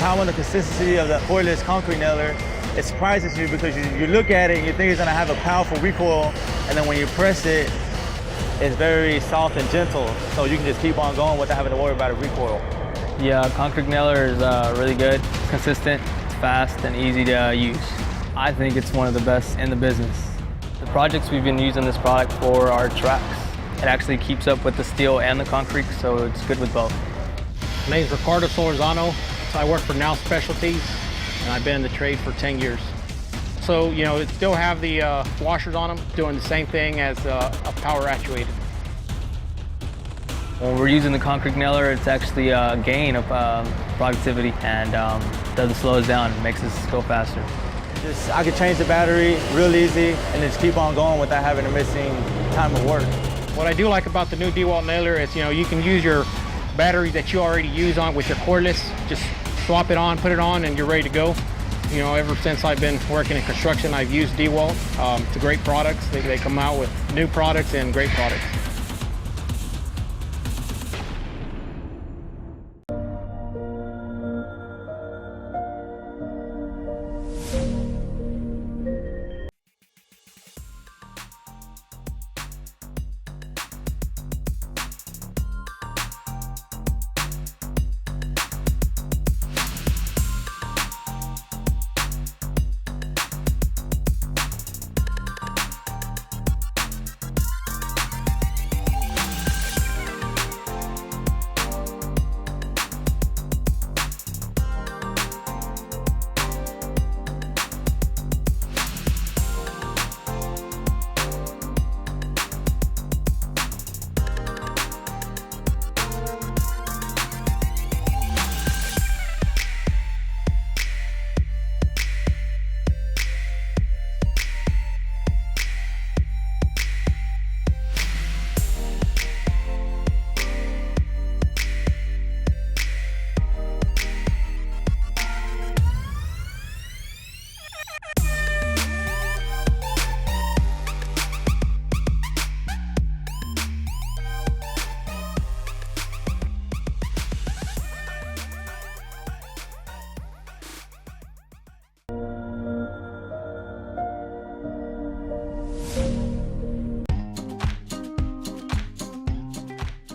power and the consistency of the cordless concrete nailer, it surprises you because you look at it and you think it's gonna have a powerful recoil, and then when you press it, it's very soft and gentle, so you can just keep on going without having to worry about a recoil. Yeah, concrete nailer is really good, consistent, fast, and easy to use. I think it's one of the best in the business. The projects we've been using this product for are tracks. It actually keeps up with the steel and the concrete, so it's good with both. My name is Ricardo Solorzano. I work for Now Specialties, and I've been in the trade for 10 years. So, you know, it still have the washers on them, doing the same thing as a power actuated. When we're using the concrete nailer, it's actually a gain of productivity and doesn't slow us down, it makes us go faster. I could change the battery real easy and just keep on going without having a missing time of work. What I do like about the new DeWalt nailer is, you know, you can use your battery that you already use on with your cordless, just swap it on, put it on, and you're ready to go. You know, ever since I've been working in construction, I've used DeWalt. It's a great products. They come out with new products and great products.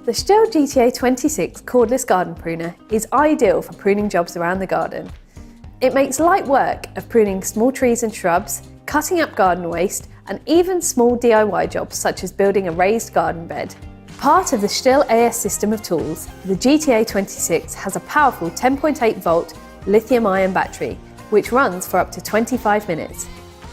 The Stihl GTA 26 cordless garden pruner is ideal for pruning jobs around the garden. It makes light work of pruning small trees and shrubs, cutting up garden waste, and even small DIY jobs such as building a raised garden bed. Part of the Stihl AS system of tools, the GTA 26 has a powerful 10.8 volt lithium-ion battery, which runs for up to 25 minutes.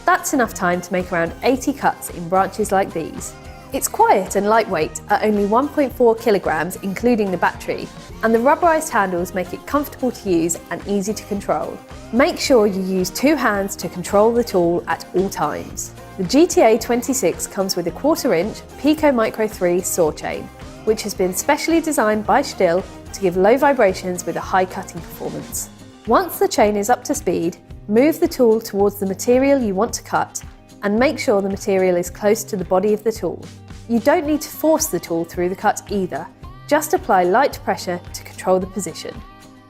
That's enough time to make around 80 cuts in branches like these. It's quiet and lightweight at only 1.4 kilograms including the battery, and the rubberized handles make it comfortable to use and easy to control. Make sure you use two hands to control the tool at all times. The GTA 26 comes with a 1/4 inch Pico Micro 3 saw chain, which has been specially designed by Stihl to give low vibrations with a high cutting performance. Once the chain is up to speed, move the tool towards the material you want to cut and make sure the material is close to the body of the tool. You don't need to force the tool through the cut either, just apply light pressure to control the position.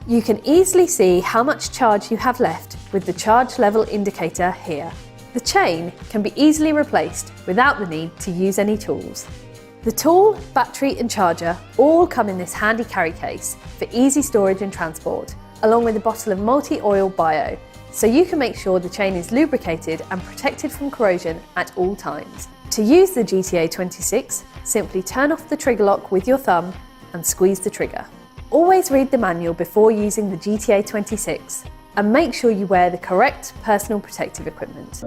You can easily see how much charge you have left with the charge level indicator here. The chain can be easily replaced without the need to use any tools. The tool, battery and charger all come in this handy carry case for easy storage and transport, along with a bottle of multi-oil bio, so you can make sure the chain is lubricated and protected from corrosion at all times. To use the GTA 26, simply turn off the trigger lock with your thumb and squeeze the trigger. Always read the manual before using the GTA 26 and make sure you wear the correct personal protective equipment.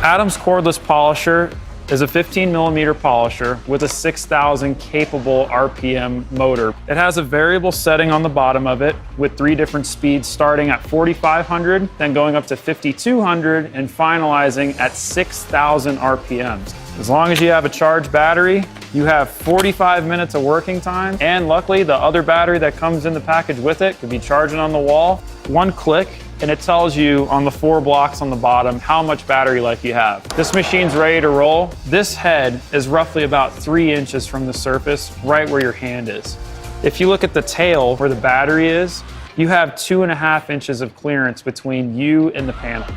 Adams cordless polisher is a 15mm polisher with a 6,000 capable RPM motor. It has a variable setting on the bottom of it with 3 different speeds starting at 4,500, then going up to 5,200 and finalizing at 6,000 RPMs. As long as you have a charged battery, you have 45 minutes of working time, and luckily the other battery that comes in the package with it could be charging on the wall. 1 click and it tells you on the 4 blocks on the bottom how much battery life you have. This machine's ready to roll. This head is roughly about 3 inches from the surface, right where your hand is. If you look at the tail where the battery is, you have 2.5 inches of clearance between you and the panel,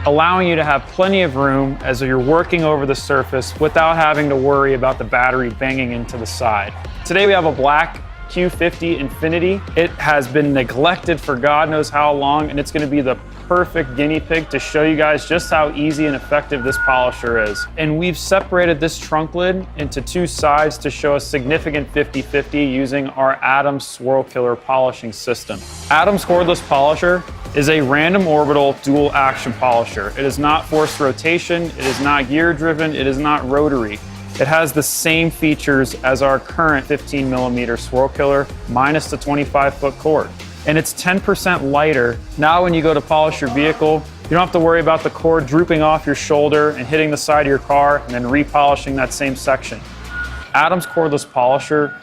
allowing you to have plenty of room as you're working over the surface without having to worry about the battery banging into the side. Today we have a black Q50 Infinity. It has been neglected for God knows how long, and it's going to be the perfect guinea pig to show you guys just how easy and effective this polisher is. And we've separated this trunk lid into 2 sides to show a significant 50-50 using our Adams Swirl Killer polishing system. Adams cordless polisher is a random orbital dual action polisher. It is not forced rotation, it is not gear driven, it is not rotary. It has the same features as our current 15mm Swirl Killer minus the 25-foot cord. And it's 10% lighter. Now when you go to polish your vehicle, you don't have to worry about the cord drooping off your shoulder and hitting the side of your car and then repolishing that same section. Adams cordless polisher .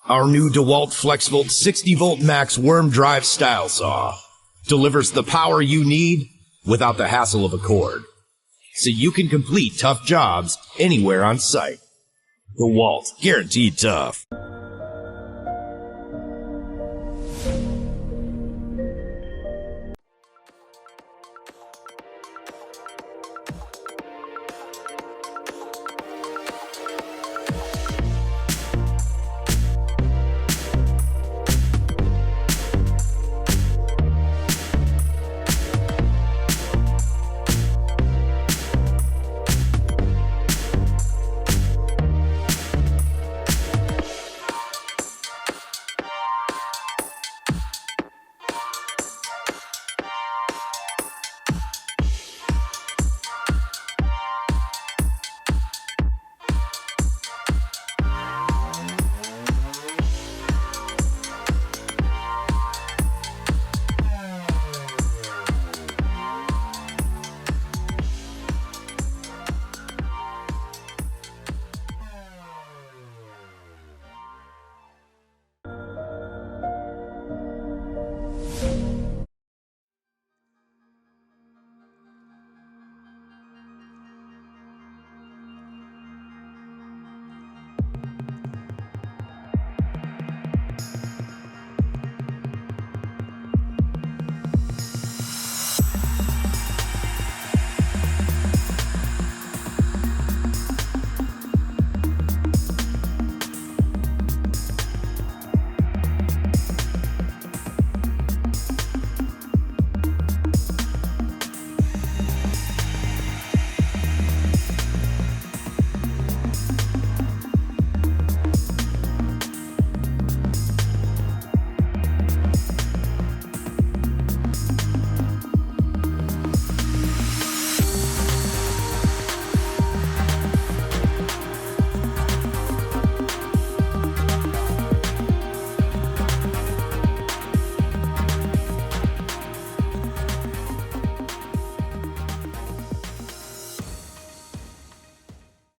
Our new DeWalt FlexVolt 60-volt max worm drive style saw delivers the power you need without the hassle of a cord, so you can complete tough jobs anywhere on site. DeWalt, guaranteed tough.